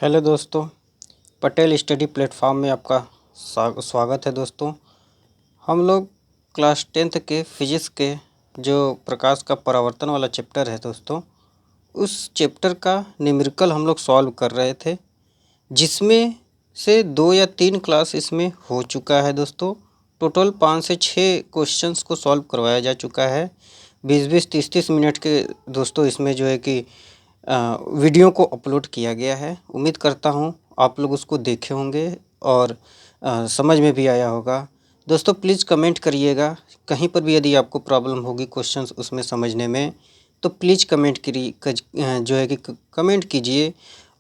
Hello दोस्तों, Patel study platform में आपका स्वागत है। दोस्तों, हम लोग क्लास 10th के फिजिक्स के जो प्रकाश का परावर्तन वाला चैप्टर है दोस्तों, उस चैप्टर का न्यूमेरिकल हम लोग सॉल्व कर रहे थे, जिसमें से 2 या 3 क्लास इसमें हो चुका है। दोस्तों, टोटल 5 से 6 क्वेश्चंस को सॉल्व करवाया जा चुका है। 20-20, 30-30 मिनट के दोस्तों इसमें जो है कि वीडियो को अपलोड किया गया है। उम्मीद करता हूँ आप लोग उसको देखे होंगे और समझ में भी आया होगा। दोस्तों, प्लीज़ कमेंट करिएगा, कहीं पर भी यदि आपको प्रॉब्लम होगी क्वेश्चंस उसमें समझने में, तो प्लीज़ जो है कि कमेंट कीजिए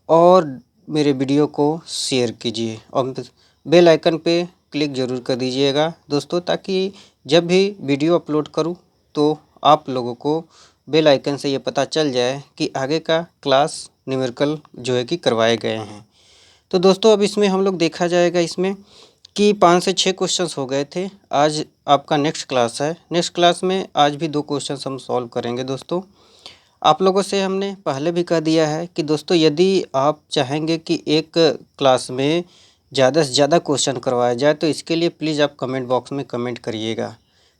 और मेरे वीडियो को शेयर कीजिए और बेल आइकन पे क्लिक ज़रूर कर दीजिएगा दोस्तों, ताकि जब भी वीडियो अपलोड करूँ तो आप लोगों को बेल आइकन से ये पता चल जाए कि आगे का क्लास न्यूमेरिकल जो है कि करवाए गए हैं। तो दोस्तों, अब इसमें हम लोग देखा जाएगा इसमें कि 5 से 6 क्वेश्चंस हो गए थे। आज आपका नेक्स्ट क्लास है। नेक्स्ट क्लास में आज भी 2 क्वेश्चंस हम सॉल्व करेंगे। दोस्तों, आप लोगों से हमने पहले भी कह दिया है कि दोस्तों, यदि आप चाहेंगे कि एक क्लास में ज़्यादा से ज़्यादा क्वेश्चन करवाया जाए तो इसके लिए प्लीज़ आप कमेंट बॉक्स में कमेंट करिएगा।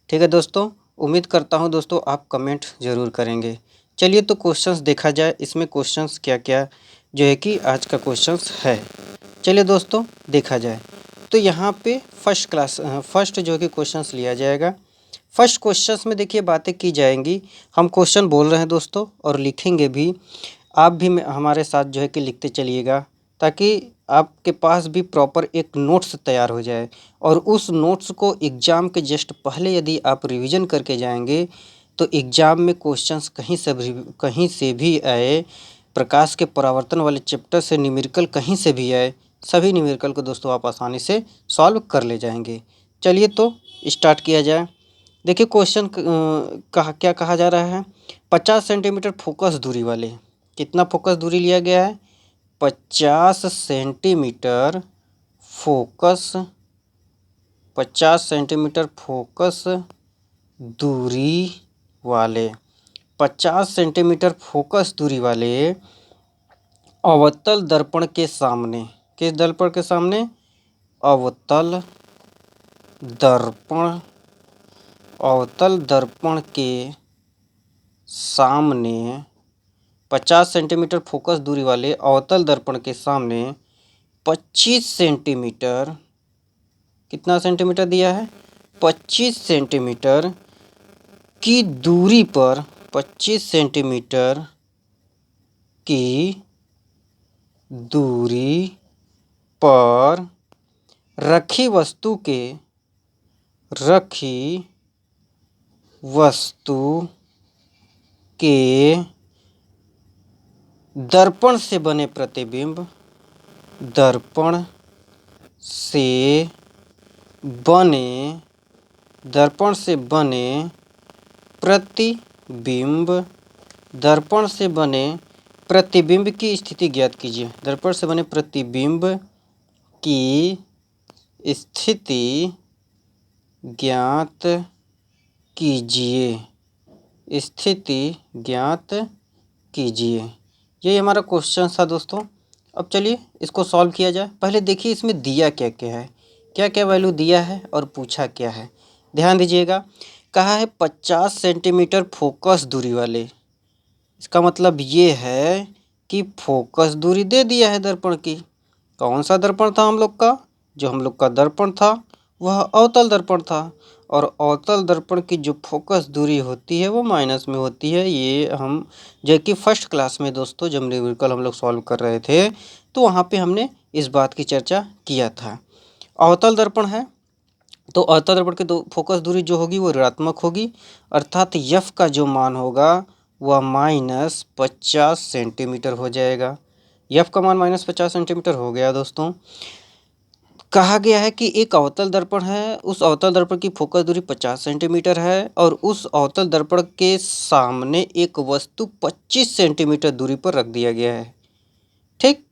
ठीक है दोस्तों, उम्मीद करता हूँ दोस्तों आप कमेंट ज़रूर करेंगे। चलिए तो क्वेश्चंस देखा जाए, इसमें क्वेश्चंस क्या क्या जो है कि आज का क्वेश्चंस है। चलिए दोस्तों देखा जाए। तो यहाँ पे फर्स्ट जो है कि क्वेश्चंस लिया जाएगा। फर्स्ट क्वेश्चंस में देखिए बातें की जाएंगी। हम क्वेश्चन बोल रहे हैं दोस्तों और लिखेंगे भी। आप भी हमारे साथ जो है कि लिखते चलिएगा, ताकि आपके पास भी प्रॉपर एक नोट्स तैयार हो जाए और उस नोट्स को एग्ज़ाम के जस्ट पहले यदि आप रिवीजन करके जाएंगे तो एग्ज़ाम में क्वेश्चंस कहीं से भी आए, प्रकाश के परावर्तन वाले चैप्टर से न्यूमेरिकल कहीं से भी आए, सभी न्यूमेरिकल को दोस्तों आप आसानी से सॉल्व कर ले जाएंगे। चलिए तो स्टार्ट किया जाए। देखिए क्वेश्चन क्या कहा जा रहा है। 50 सेंटीमीटर फोकस दूरी वाले, कितना फोकस दूरी लिया गया है? 50 सेंटीमीटर फोकस 50 सेंटीमीटर फोकस दूरी वाले 50 सेंटीमीटर फोकस दूरी वाले अवतल दर्पण के सामने, किस दर्पण के सामने? अवतल दर्पण अवतल दर्पण के सामने 50 सेंटीमीटर फोकस दूरी वाले अवतल दर्पण के सामने 25 सेंटीमीटर, कितना सेंटीमीटर दिया है? 25 सेंटीमीटर की दूरी पर 25 सेंटीमीटर की दूरी पर रखी वस्तु के दर्पण से बने प्रतिबिंब दर्पण से बने प्रतिबिंब की स्थिति ज्ञात कीजिए। दर्पण से बने प्रतिबिंब की स्थिति ज्ञात कीजिए। यही हमारा क्वेश्चन था दोस्तों। अब चलिए इसको सॉल्व किया जाए। पहले देखिए इसमें दिया क्या क्या है, क्या क्या वैल्यू दिया है और पूछा क्या है। ध्यान दीजिएगा, कहा है 50 सेंटीमीटर फोकस दूरी वाले। इसका मतलब ये है कि फोकस दूरी दे दिया है दर्पण की। कौन सा दर्पण था हम लोग का? जो हम लोग का दर्पण था वह अवतल दर्पण था, और अवतल दर्पण की जो फोकस दूरी होती है वो माइनस में होती है। ये हम जो कि फर्स्ट क्लास में दोस्तों जब न्यूमेरिकल हम लोग सॉल्व कर रहे थे तो वहाँ पे हमने इस बात की चर्चा किया था। अवतल दर्पण है तो अवतल दर्पण की फोकस दूरी जो होगी वो ऋणात्मक होगी, अर्थात यफ का जो मान होगा वह -50 सेंटीमीटर हो जाएगा। यफ का मान -50 सेंटीमीटर हो गया दोस्तों। कहा गया है कि एक अवतल दर्पण है, उस अवतल दर्पण की फोकस दूरी 50 सेंटीमीटर है और उस अवतल दर्पण के सामने एक वस्तु 25 सेंटीमीटर दूरी पर रख दिया गया है। ठीक,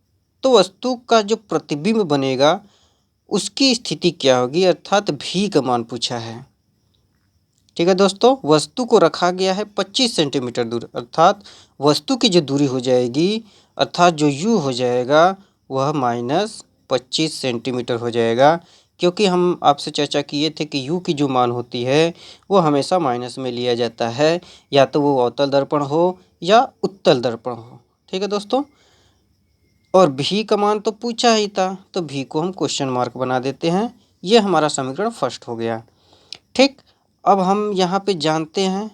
तो वस्तु का जो प्रतिबिंब बनेगा उसकी स्थिति क्या होगी, अर्थात भी का मान पूछा है। ठीक है दोस्तों, वस्तु को रखा गया है 25 सेंटीमीटर दूर, अर्थात वस्तु की जो दूरी हो जाएगी, अर्थात जो u हो जाएगा वह -25 सेंटीमीटर हो जाएगा, क्योंकि हम आपसे चर्चा किए थे कि U की जो मान होती है वो हमेशा माइनस में लिया जाता है, या तो वो अवतल दर्पण हो या उत्तल दर्पण हो। ठीक है दोस्तों, और V का मान तो पूछा ही था, तो V को हम क्वेश्चन मार्क बना देते हैं। ये हमारा समीकरण फर्स्ट हो गया। ठीक, अब हम यहाँ पे जानते हैं,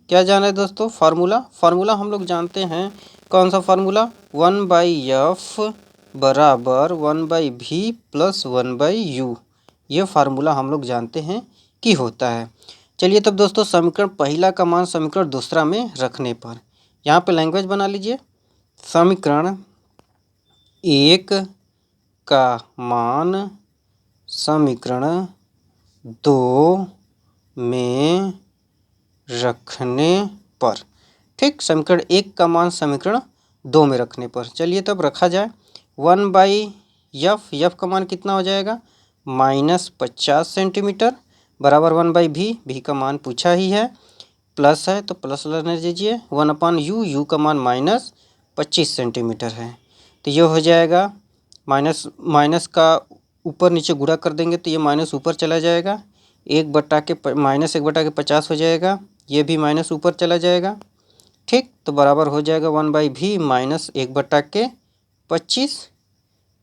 क्या जाना है दोस्तों? फार्मूला हम लोग जानते हैं। कौन सा फार्मूला? 1/f बराबर 1/v प्लस 1/u। ये फार्मूला हम लोग जानते हैं कि होता है। चलिए तब दोस्तों, समीकरण पहला का मान समीकरण दूसरा में रखने पर यहाँ पे लैंग्वेज बना लीजिए। समीकरण एक का मान समीकरण दो में रखने पर। ठीक, समीकरण एक का मान समीकरण दो में रखने पर। चलिए तब रखा जाए। 1/f, एफ का मान कितना हो जाएगा? -50 सेंटीमीटर बराबर 1/v, भी का मान पूछा ही है, प्लस है तो प्लस लेने दीजिए, 1/u, यू का मान -25 सेंटीमीटर है। तो ये हो जाएगा माइनस का ऊपर नीचे गुणा कर देंगे तो ये माइनस ऊपर चला जाएगा, -1/50 हो जाएगा, ये भी माइनस ऊपर चला जाएगा। ठीक, तो बराबर हो जाएगा 1/v -1/25।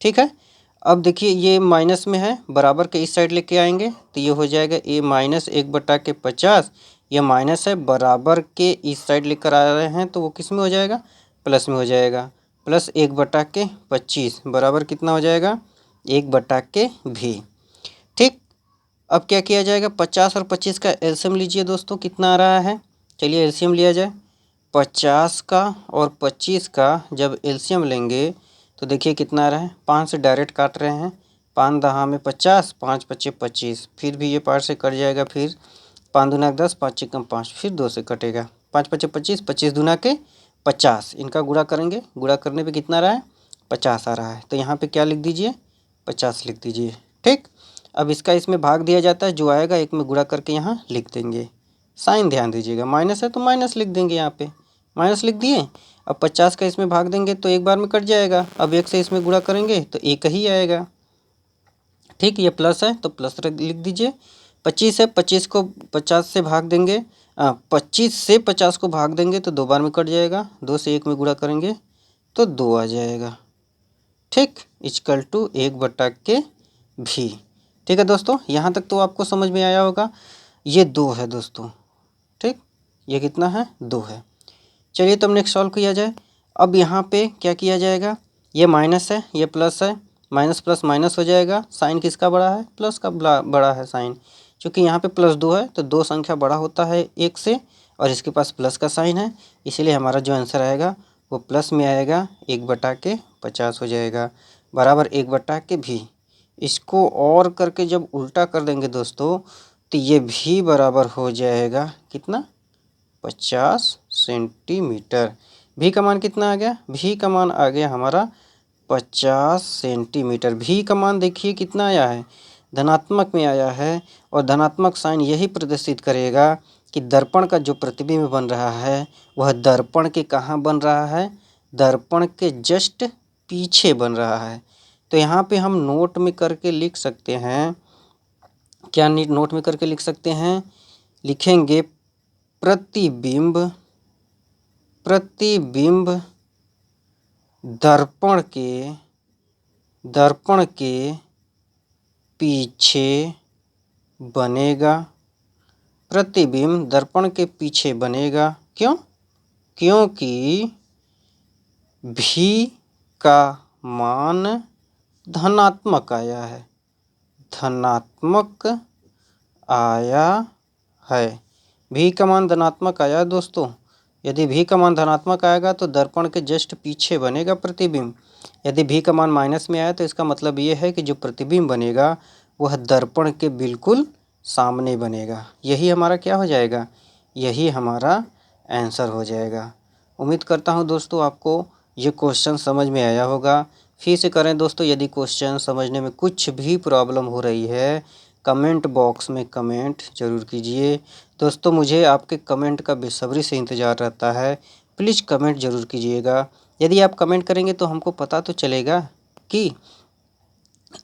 ठीक है, अब देखिए ये माइनस में है, बराबर के इस साइड लेके आएंगे तो ये हो जाएगा a -1/50। ये माइनस है, बराबर के इस साइड लेकर आ रहे हैं तो वो किस में हो जाएगा? प्लस में हो जाएगा। प्लस 1/25 बराबर कितना हो जाएगा? 1/v। ठीक, अब क्या किया जाएगा? 50 और 25 का एलसीएम लीजिए दोस्तों, कितना आ रहा है? चलिए एलसीएम लिया जाए। 50 का और 25 का जब एलसीएम लेंगे तो देखिए कितना आ रहा है? 5 से डायरेक्ट काट रहे हैं, 5 दहा में 50, 5 पच्चे 25, फिर भी ये 5 से कट जाएगा, फिर 5 दूना 10, 5 चिकम 5, फिर 2 से कटेगा, 5 पच्चे 25, 25 दूना के 50। इनका गुणा करेंगे, गुणा करने पे कितना आ रहा है? 50 आ रहा है। तो यहाँ पे क्या लिख दीजिए? 50 लिख दीजिए। ठीक, अब इसका इसमें भाग दिया जाता है, जो आएगा एक में गुणा करके यहाँ लिख देंगे। साइन ध्यान दीजिएगा, माइनस है तो माइनस लिख देंगे, यहाँ पे माइनस लिख दिए। अब 50 का इसमें भाग देंगे तो एक बार में कट जाएगा, अब एक से इसमें गुणा करेंगे तो एक ही आएगा। ठीक, ये प्लस है तो प्लस लिख दीजिए। 25 है, 25 को 50 से भाग देंगे, 25 से 50 को भाग देंगे तो दो बार में कट जाएगा, 2 से 1 में गुणा करेंगे तो 2 आ जाएगा। ठीक, इक्वल टू 1/v। ठीक है दोस्तों, यहाँ तक तो आपको समझ में आया होगा। ये 2 है दोस्तों। ठीक, ये कितना है? 2 है। चलिए तब नेक्स्ट सॉल्व किया जाए। अब यहाँ पे क्या किया जाएगा? ये माइनस है, ये प्लस है, माइनस प्लस माइनस हो जाएगा। साइन किसका बड़ा है? प्लस का बड़ा है साइन। क्योंकि यहाँ पे +2 है तो 2 संख्या बड़ा होता है 1 से, और इसके पास प्लस का साइन है, इसीलिए हमारा जो आंसर आएगा वो प्लस में आएगा, 1/50 हो जाएगा, बराबर 1/v। इसको और करके जब उल्टा कर देंगे दोस्तों तो ये भी बराबर हो जाएगा कितना? 50 सेंटीमीटर। भी का मान कितना आ गया? भी का मान आ गया हमारा 50 सेंटीमीटर। भी का मान देखिए कितना आया है? धनात्मक में आया है, और धनात्मक साइन यही प्रदर्शित करेगा कि दर्पण का जो प्रतिबिंब बन रहा है वह दर्पण के कहाँ बन रहा है? दर्पण के जस्ट पीछे बन रहा है। तो यहाँ पे हम नोट में करके लिख सकते हैं, क्या नोट में करके लिख सकते हैं? लिखेंगे प्रतिबिंब दर्पण के पीछे बनेगा। प्रतिबिंब दर्पण के पीछे बनेगा। क्यों? क्योंकि भी का मान धनात्मक आया है, धनात्मक आया है। भी का मान धनात्मक आया है दोस्तों। यदि भी का मान धनात्मक आएगा तो दर्पण के जस्ट पीछे बनेगा प्रतिबिंब। यदि भी का मान माइनस में आया तो इसका मतलब ये है कि जो प्रतिबिंब बनेगा वह दर्पण के बिल्कुल सामने बनेगा। यही हमारा क्या हो जाएगा? यही हमारा आंसर हो जाएगा। उम्मीद करता हूँ दोस्तों आपको ये क्वेश्चन समझ में आया होगा। फिर से करें दोस्तों, यदि क्वेश्चन समझने में कुछ भी प्रॉब्लम हो रही है कमेंट बॉक्स में कमेंट ज़रूर कीजिए। दोस्तों मुझे आपके कमेंट का बेसब्री से इंतज़ार रहता है, प्लीज़ कमेंट ज़रूर कीजिएगा। यदि आप कमेंट करेंगे तो हमको पता तो चलेगा कि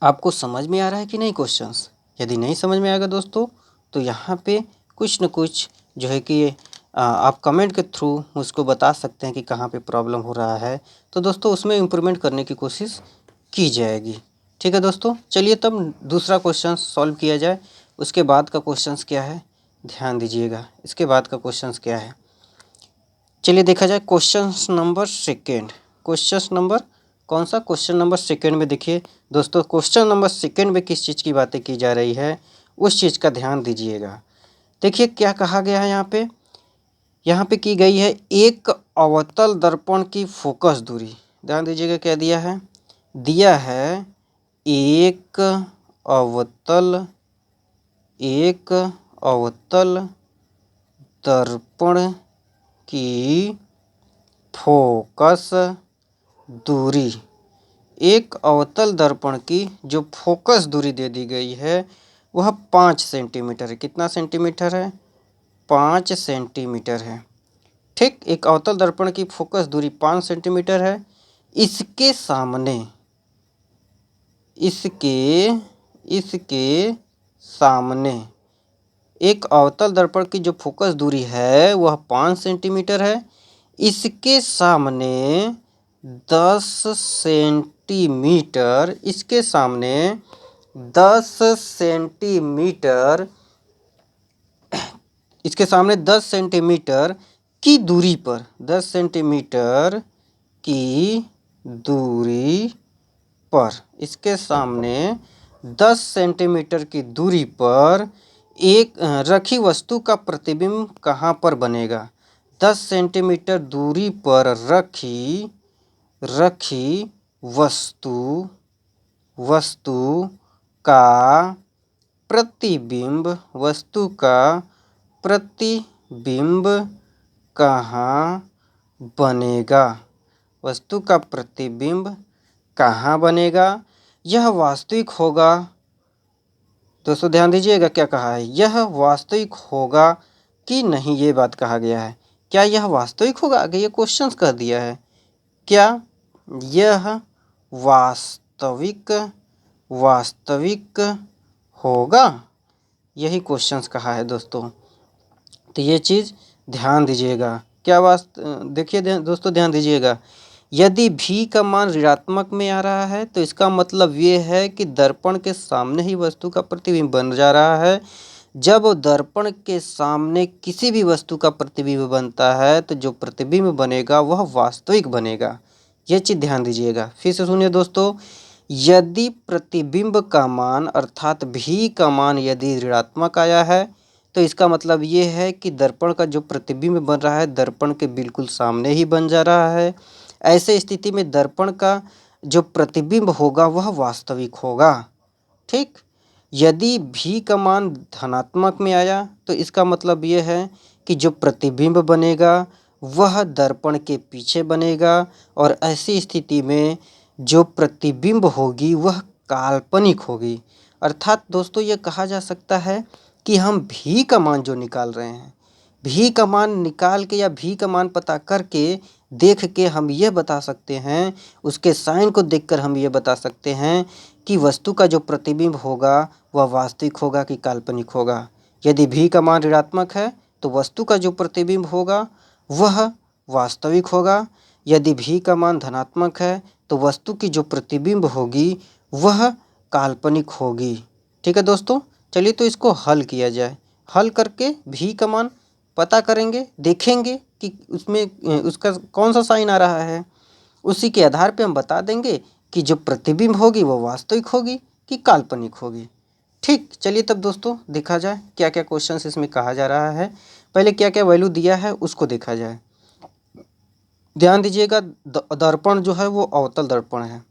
आपको समझ में आ रहा है कि नहीं क्वेश्चंस। यदि नहीं समझ में आएगा दोस्तों तो यहाँ पे कुछ न कुछ जो है कि आप कमेंट के थ्रू मुझको बता सकते हैं कि कहाँ पे प्रॉब्लम हो रहा है, तो दोस्तों उसमें इम्प्रूवमेंट करने की कोशिश की जाएगी। ठीक है दोस्तों, चलिए तब दूसरा क्वेश्चन सॉल्व किया जाए। उसके बाद का क्वेश्चंस क्या है ध्यान दीजिएगा, इसके बाद का क्वेश्चंस क्या है चलिए देखा जाए। Question number second, question number कौन सा, क्वेश्चन नंबर सेकेंड में देखिए दोस्तों, क्वेश्चन नंबर सेकेंड में किस चीज़ की बातें की जा रही है उस चीज़ का ध्यान दीजिएगा। देखिए क्या कहा गया है यहाँ पे की गई है एक अवतल दर्पण की फोकस दूरी। ध्यान दीजिएगा क्या दिया है, दिया है एक अवतल दर्पण की फोकस दूरी। एक अवतल दर्पण की जो फोकस दूरी दे दी गई है वह 5 सेंटीमीटर है। कितना सेंटीमीटर है, 5 सेंटीमीटर है। ठीक, एक अवतल दर्पण की फोकस दूरी 5 सेंटीमीटर है। इसके सामने एक अवतल दर्पण की जो फोकस दूरी है वह 5 सेंटीमीटर है। इसके सामने 10 सेंटीमीटर, इसके सामने 10 सेंटीमीटर, इसके सामने 10 सेंटीमीटर की दूरी पर, 10 सेंटीमीटर की दूरी पर, इसके सामने 10 सेंटीमीटर की दूरी पर एक रखी वस्तु का प्रतिबिंब कहाँ पर बनेगा। 10 सेंटीमीटर दूरी पर रखी वस्तु का प्रतिबिंब कहाँ बनेगा, वस्तु का प्रतिबिंब कहाँ बनेगा। यह वास्तविक होगा। दोस्तों ध्यान दीजिएगा क्या कहा है, यह वास्तविक होगा कि नहीं, ये बात कहा गया है। क्या यह वास्तविक होगा, आगे ये क्वेश्चंस कह दिया है, क्या यह वास्तविक होगा, यही क्वेश्चंस कहा है दोस्तों। तो ये चीज़ ध्यान दीजिएगा। क्या देखिए दोस्तों ध्यान दीजिएगा, यदि भी का मान ऋणात्मक में आ रहा है तो इसका मतलब ये है कि दर्पण के सामने ही वस्तु का प्रतिबिंब बन जा रहा है। जब दर्पण के सामने किसी भी वस्तु का प्रतिबिंब बनता है तो जो प्रतिबिंब बनेगा वह वास्तविक बनेगा। ये चीज़ ध्यान दीजिएगा। फिर से सुनिए दोस्तों, यदि प्रतिबिंब का मान अर्थात भी का मान यदि ऋणात्मक आया है तो इसका मतलब ये है कि दर्पण का जो प्रतिबिंब बन रहा है दर्पण के बिल्कुल सामने ही बन जा रहा है। ऐसे स्थिति में दर्पण का जो प्रतिबिंब होगा वह वास्तविक होगा। ठीक, यदि भी का मान धनात्मक में आया तो इसका मतलब ये है कि जो प्रतिबिंब बनेगा वह दर्पण के पीछे बनेगा और ऐसी स्थिति में जो प्रतिबिंब होगी वह काल्पनिक होगी। अर्थात दोस्तों ये कहा जा सकता है कि हम भी का मान जो निकाल रहे हैं, भी का मान निकाल के या भी का मान पता करके देख के हम ये बता सकते हैं, उसके साइन को देखकर हम ये बता सकते हैं कि वस्तु का जो प्रतिबिंब होगा वह वास्तविक होगा कि काल्पनिक होगा। यदि भी का मान ऋणात्मक है तो वस्तु का जो प्रतिबिंब होगा वह वास्तविक होगा। यदि भी का मान धनात्मक है तो वस्तु की जो प्रतिबिंब होगी वह काल्पनिक होगी। ठीक है दोस्तों, चलिए तो इसको हल किया जाए। हल करके भी का मान पता करेंगे, देखेंगे कि उसमें उसका कौन सा साइन आ रहा है। उसी के आधार पे हम बता देंगे कि जो प्रतिबिंब होगी वो वास्तविक होगी कि काल्पनिक होगी। ठीक, चलिए तब दोस्तों देखा जाए क्या क्या क्वेश्चंस इसमें कहा जा रहा है। पहले क्या क्या वैल्यू दिया है उसको देखा जाए। ध्यान दीजिएगा, दर्पण जो है वो अवतल दर्पण है।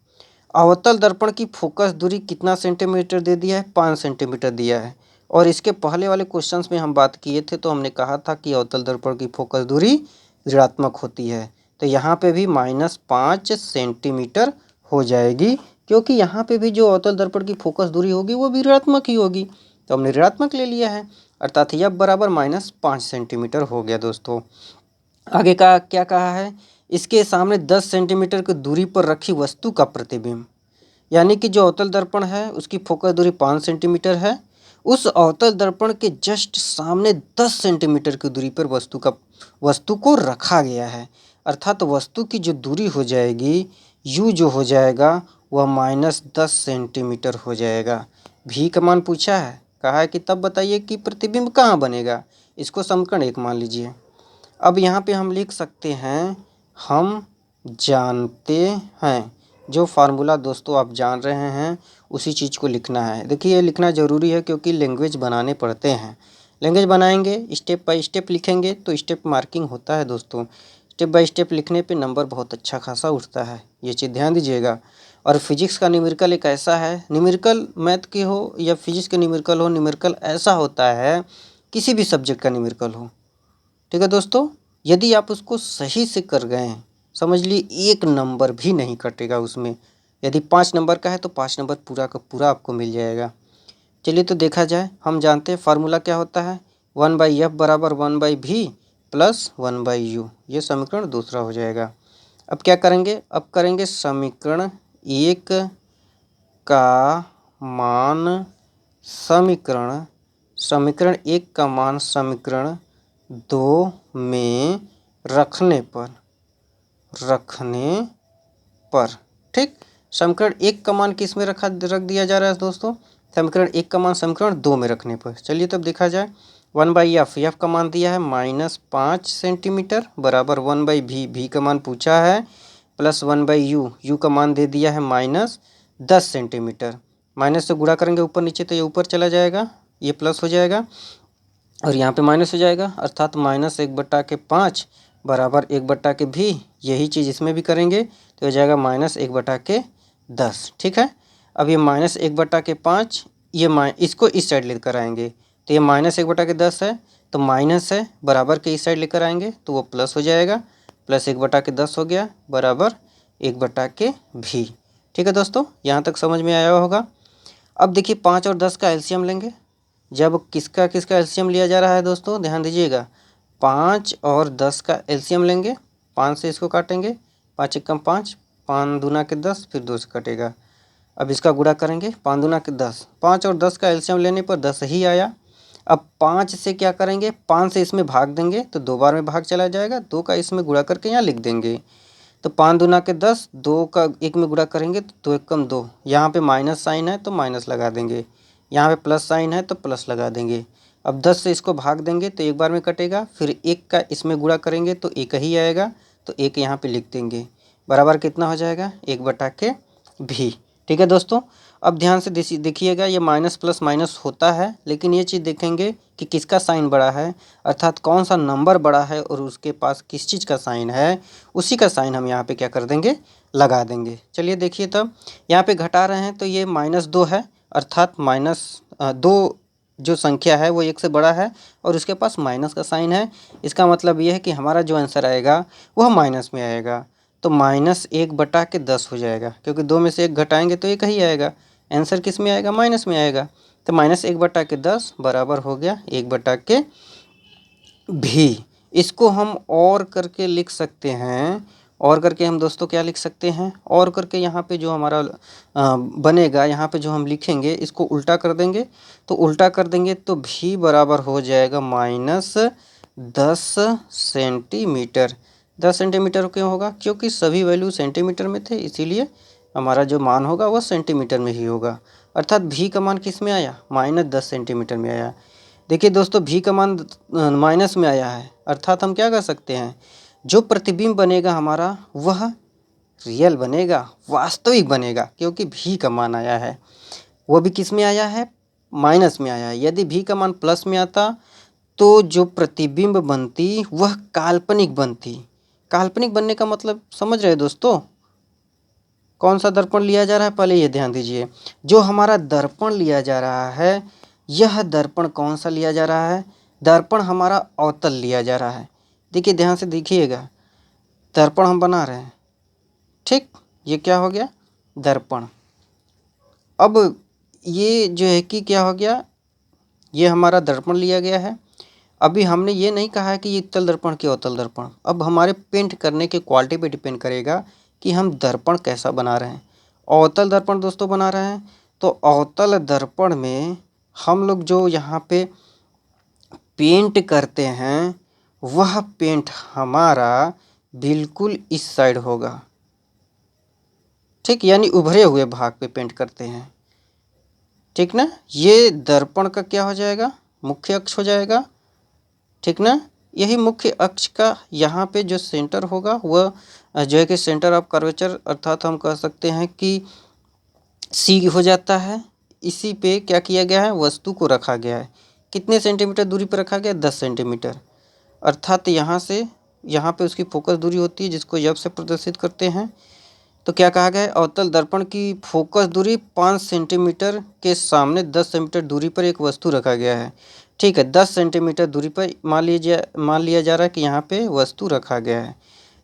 अवतल दर्पण की फोकस दूरी कितना सेंटीमीटर दे दिया है, 5 सेंटीमीटर दिया है। और इसके पहले वाले क्वेश्चंस में हम बात किए थे तो हमने कहा था कि अवतल दर्पण की फोकस दूरी ऋणात्मक होती है। तो यहाँ पे भी -5 सेंटीमीटर हो जाएगी, क्योंकि यहाँ पे भी जो अवतल दर्पण की फोकस दूरी होगी वो भी ऋणात्मक ही होगी। तो हमने ऋणात्मक ले लिया है, अर्थात यह बराबर -5 सेंटीमीटर हो गया दोस्तों। आगे का क्या कहा है, इसके सामने 10 सेंटीमीटर की दूरी पर रखी वस्तु का प्रतिबिंब। यानी कि जो अवतल दर्पण है उसकी फोकस दूरी 5 सेंटीमीटर है, उस अवतल दर्पण के जस्ट सामने 10 सेंटीमीटर की दूरी पर वस्तु को रखा गया है। अर्थात वस्तु की जो दूरी हो जाएगी, यू जो हो जाएगा वह -10 सेंटीमीटर हो जाएगा। भी का मान पूछा है, कहा है कि तब बताइए कि प्रतिबिंब कहाँ बनेगा। इसको समीकरण 1 मान लीजिए। अब यहाँ पे हम लिख सकते हैं हम जानते हैं। जो फार्मूला दोस्तों आप जान रहे हैं उसी चीज़ को लिखना है। देखिए ये लिखना ज़रूरी है क्योंकि लैंग्वेज बनाने पड़ते हैं। लैंग्वेज बनाएंगे, स्टेप बाय स्टेप लिखेंगे तो स्टेप मार्किंग होता है दोस्तों। स्टेप बाय स्टेप लिखने पे नंबर बहुत अच्छा खासा उठता है, ये चीज़ ध्यान दीजिएगा। और फिजिक्स का न्यूमेरिकल एक ऐसा है, न्यूमेरिकल मैथ के हो या फिजिक्स के न्यूमेरिकल हो, न्यूमेरिकल ऐसा होता है किसी भी सब्जेक्ट का न्यूमेरिकल हो, ठीक है दोस्तों, यदि आप उसको सही से कर गए हैं, समझ लिए 1 नंबर भी नहीं कटेगा उसमें। यदि 5 नंबर का है तो 5 नंबर पूरा का पूरा आपको मिल जाएगा। चलिए तो देखा जाए, हम जानते हैं फार्मूला क्या होता है, 1/f बराबर 1/v प्लस 1/u। ये समीकरण दूसरा हो जाएगा। अब क्या करेंगे, अब करेंगे समीकरण 1 का मान समीकरण 1 का मान समीकरण 2 में रखने पर ठीक। समीकरण 1 का मान किस में रख दिया जा रहा है दोस्तों, समीकरण 1 का मान समीकरण 2 में रखने पर। चलिए तब देखा जाए, 1/f, एफ का मान दिया है -5 सेंटीमीटर बराबर 1/v, भी का मान पूछा है, प्लस 1/u, यू का मान दे दिया है -10 सेंटीमीटर। माइनस से गुणा करेंगे ऊपर नीचे तो ये ऊपर चला जाएगा, ये प्लस हो जाएगा और यहाँ पे माइनस हो जाएगा, अर्थात -1/5 बराबर 1/v। यही चीज़ इसमें भी करेंगे तो हो जाएगा -1/10। ठीक है। अब ये -1/5, ये इसको इस साइड लेकर आएंगे तो ये -1/10 है, तो माइनस है बराबर के इस साइड लेकर आएंगे तो वो प्लस हो जाएगा, प्लस 1/10 हो गया बराबर 1/v। ठीक है दोस्तों, यहाँ तक समझ में आया होगा। अब देखिए 5 और 10 का एलसीएम लेंगे। जब किसका किसका एलसीएम लिया जा रहा है दोस्तों, ध्यान दीजिएगा, 5 और 10 का एलसीएम लेंगे। 5 से इसको काटेंगे, 5 एकम 5, 5 दूना के 10, फिर 2 से कटेगा। अब इसका गुणा करेंगे, 5 दूना के 10, 5 और 10 का एलसीएम लेने पर 10 ही आया। अब 5 से क्या करेंगे, 5 से इसमें भाग देंगे तो 2 बार में भाग चला जाएगा, 2 का इसमें गुणा करके यहाँ लिख देंगे। तो 5 दूना के 10, 2 का 1 में गुणा करेंगे तो 2 एकम 2, यहाँ पे माइनस साइन है तो माइनस लगा देंगे, यहाँ पे प्लस साइन है तो प्लस लगा देंगे। अब 10 से इसको भाग देंगे तो 1 बार में कटेगा, फिर 1 का इसमें गुणा करेंगे तो 1 ही आएगा, तो 1 यहाँ पे लिख देंगे, बराबर कितना हो जाएगा 1/v। ठीक है दोस्तों, अब ध्यान से देखिएगा, ये माइनस प्लस माइनस होता है, लेकिन ये चीज़ देखेंगे कि किसका साइन बड़ा है, अर्थात कौन सा नंबर बड़ा है और उसके पास किस चीज़ का साइन है, उसी का साइन हम यहाँ पे क्या कर देंगे, लगा देंगे। चलिए देखिए, तब यहाँ पे घटा रहे हैं तो ये -2 है, अर्थात -2 जो संख्या है वो 1 से बड़ा है और उसके पास माइनस का साइन है। इसका मतलब ये है कि हमारा जो आंसर आएगा वह माइनस में आएगा, तो -1/10 हो जाएगा, क्योंकि 2 में से 1 घटाएंगे तो 1 ही आएगा। आंसर किस में आएगा, माइनस में आएगा, तो -1/10 बराबर हो गया 1/v। इसको हम और करके लिख सकते हैं, और करके हम दोस्तों क्या लिख सकते हैं, और करके यहाँ पे जो हमारा बनेगा, यहाँ पे जो हम लिखेंगे इसको उल्टा कर देंगे, तो उल्टा कर देंगे तो v बराबर हो जाएगा -10 सेंटीमीटर। 10 सेंटीमीटर क्यों होगा, क्योंकि सभी वैल्यू सेंटीमीटर में थे, इसीलिए हमारा जो मान होगा वह सेंटीमीटर में ही होगा। अर्थात v का मान किस में आया, -10 सेंटीमीटर में आया। देखिए दोस्तों, v का मान माइनस में आया है, अर्थात हम क्या कर सकते हैं, जो प्रतिबिंब बनेगा हमारा वह रियल बनेगा, वास्तविक बनेगा, क्योंकि v का मान आया है, वो भी किस में आया है, माइनस में आया है। यदि v का मान प्लस में आता तो जो प्रतिबिंब बनती वह काल्पनिक बनती। काल्पनिक बनने का मतलब समझ रहे दोस्तों, कौन सा दर्पण लिया जा रहा है, पहले ये ध्यान दीजिए, जो हमारा दर्पण लिया जा रहा है, यह दर्पण कौन सा लिया जा रहा है, दर्पण हमारा अवतल लिया जा रहा है। देखिए ध्यान से देखिएगा, दर्पण हम बना रहे हैं, ठीक, ये क्या हो गया, दर्पण। अब ये जो है कि क्या हो गया, ये हमारा दर्पण लिया गया है। अभी हमने ये नहीं कहा है कि ये उत्तल दर्पण की अवतल दर्पण। अब हमारे पेंट करने के क्वालिटी पे डिपेंड करेगा कि हम दर्पण कैसा बना रहे हैं। अवतल दर्पण दोस्तों बना रहे हैं तो अवतल दर्पण में हम लोग जो यहाँ पे पेंट करते हैं वह पेंट हमारा बिल्कुल इस साइड होगा, ठीक, यानी उभरे हुए भाग पे पेंट करते हैं, ठीक ना। ये दर्पण का क्या हो जाएगा, मुख्य अक्ष हो जाएगा, ठीक ना। यही मुख्य अक्ष का यहाँ पे जो सेंटर होगा वह जो है कि सेंटर ऑफ कर्वेचर, अर्थात हम कह सकते हैं कि सी हो जाता है। इसी पे क्या किया गया है, वस्तु को रखा गया है। कितने सेंटीमीटर दूरी पर रखा गया, 10 सेंटीमीटर। अर्थात यहाँ से यहाँ पे उसकी फोकस दूरी होती है जिसको एफ से प्रदर्शित करते हैं। तो क्या कहा गया है, अवतल दर्पण की फोकस दूरी 5 सेंटीमीटर के सामने 10 सेंटीमीटर दूरी पर एक वस्तु रखा गया है, ठीक है। 10 सेंटीमीटर दूरी पर मान लिया जा रहा है कि यहाँ पे वस्तु रखा गया है,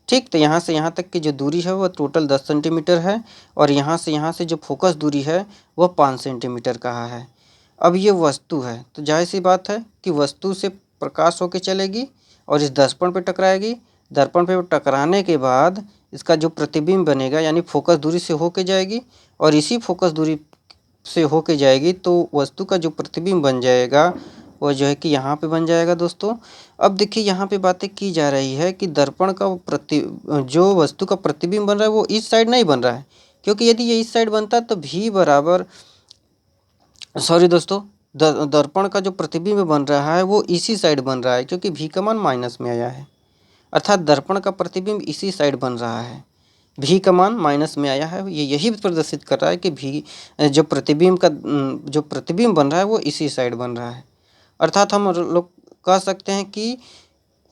ठीक। तो यहाँ से यहाँ तक की जो दूरी है वह टोटल 10 सेंटीमीटर है और यहाँ से जो फोकस दूरी है वह 5 सेंटीमीटर कहा है। अब ये वस्तु है तो जाहिर सी बात है कि वस्तु से प्रकाश होकर चलेगी और इस दर्पण पे टकराएगी। दर्पण पे टकराने के बाद इसका जो प्रतिबिंब बनेगा यानी फोकस दूरी से होके जाएगी और इसी फोकस दूरी से होके जाएगी तो वस्तु का जो प्रतिबिंब बन जाएगा वो जो है कि यहाँ पे बन जाएगा दोस्तों। अब देखिए यहाँ पे बातें की जा रही है कि दर्पण का जो वस्तु का प्रतिबिंब बन रहा है वो इस साइड नहीं बन रहा है, क्योंकि यदि ये इस साइड बनता तो भी बराबर, सॉरी दोस्तों, दर्पण का जो प्रतिबिंब बन रहा है वो इसी साइड बन रहा है क्योंकि भी का मान माइनस में आया है। अर्थात दर्पण का प्रतिबिंब इसी साइड बन रहा है, भी का मान माइनस में आया है। ये यही प्रदर्शित कर रहा है कि भी जो प्रतिबिंब बन रहा है वो इसी साइड बन रहा है। अर्थात हम लोग कह सकते हैं कि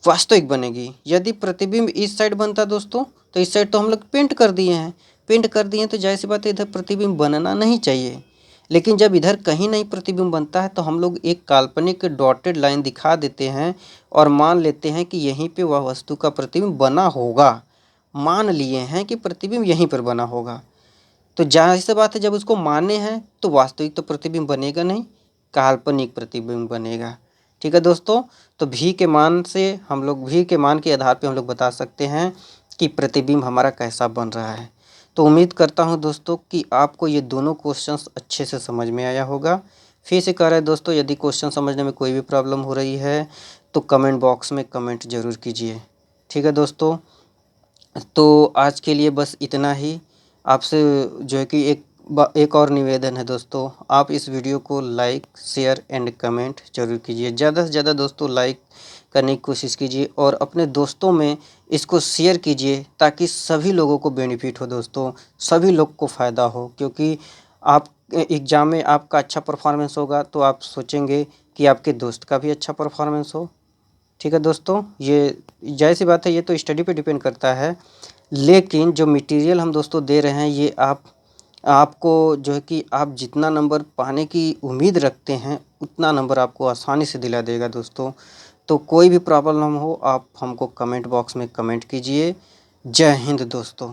वास्तविक बनेगी। यदि प्रतिबिंब इस साइड बनता दोस्तों तो इस साइड तो हम लोग पेंट कर दिए हैं, तो जाहिर सी बात है इधर प्रतिबिंब बनना नहीं चाहिए। लेकिन जब इधर कहीं नहीं प्रतिबिंब बनता है तो हम लोग एक काल्पनिक डॉटेड लाइन दिखा देते हैं और मान लेते हैं कि यहीं पे वह वस्तु का प्रतिबिंब बना होगा। मान लिए हैं कि प्रतिबिंब यहीं पर बना होगा, तो जाहिर सी बात है जब उसको माने हैं तो वास्तविक तो प्रतिबिंब बनेगा नहीं, काल्पनिक प्रतिबिंब बनेगा, ठीक है दोस्तों। तो भी के मान के आधार पे हम लोग बता सकते हैं कि प्रतिबिंब हमारा कैसा बन रहा है। तो उम्मीद करता हूं दोस्तों कि आपको ये दोनों क्वेश्चंस अच्छे से समझ में आया होगा। फिर से कह रहे हैं दोस्तों, यदि क्वेश्चन समझने में कोई भी प्रॉब्लम हो रही है तो कमेंट बॉक्स में कमेंट ज़रूर कीजिए, ठीक है दोस्तों। तो आज के लिए बस इतना ही। आपसे जो है कि एक और निवेदन है दोस्तों, आप इस वीडियो को लाइक शेयर एंड कमेंट जरूर कीजिए। ज़्यादा से ज़्यादा दोस्तों लाइक करने की कोशिश कीजिए और अपने दोस्तों में इसको शेयर कीजिए ताकि सभी लोगों को बेनिफिट हो दोस्तों, सभी लोग को फ़ायदा हो। क्योंकि आप एग्ज़ाम में आपका अच्छा परफॉर्मेंस होगा तो आप सोचेंगे कि आपके दोस्त का भी अच्छा परफॉर्मेंस हो, ठीक है दोस्तों। ये जाहिर सी बात है, ये तो स्टडी पे डिपेंड करता है, लेकिन जो मटेरियल हम दोस्तों दे रहे हैं ये आपको जो है कि आप जितना नंबर पाने की उम्मीद रखते हैं उतना नंबर आपको आसानी से दिला देगा दोस्तों। तो कोई भी प्रॉब्लम हो आप हमको कमेंट बॉक्स में कमेंट कीजिए। जय हिंद दोस्तों।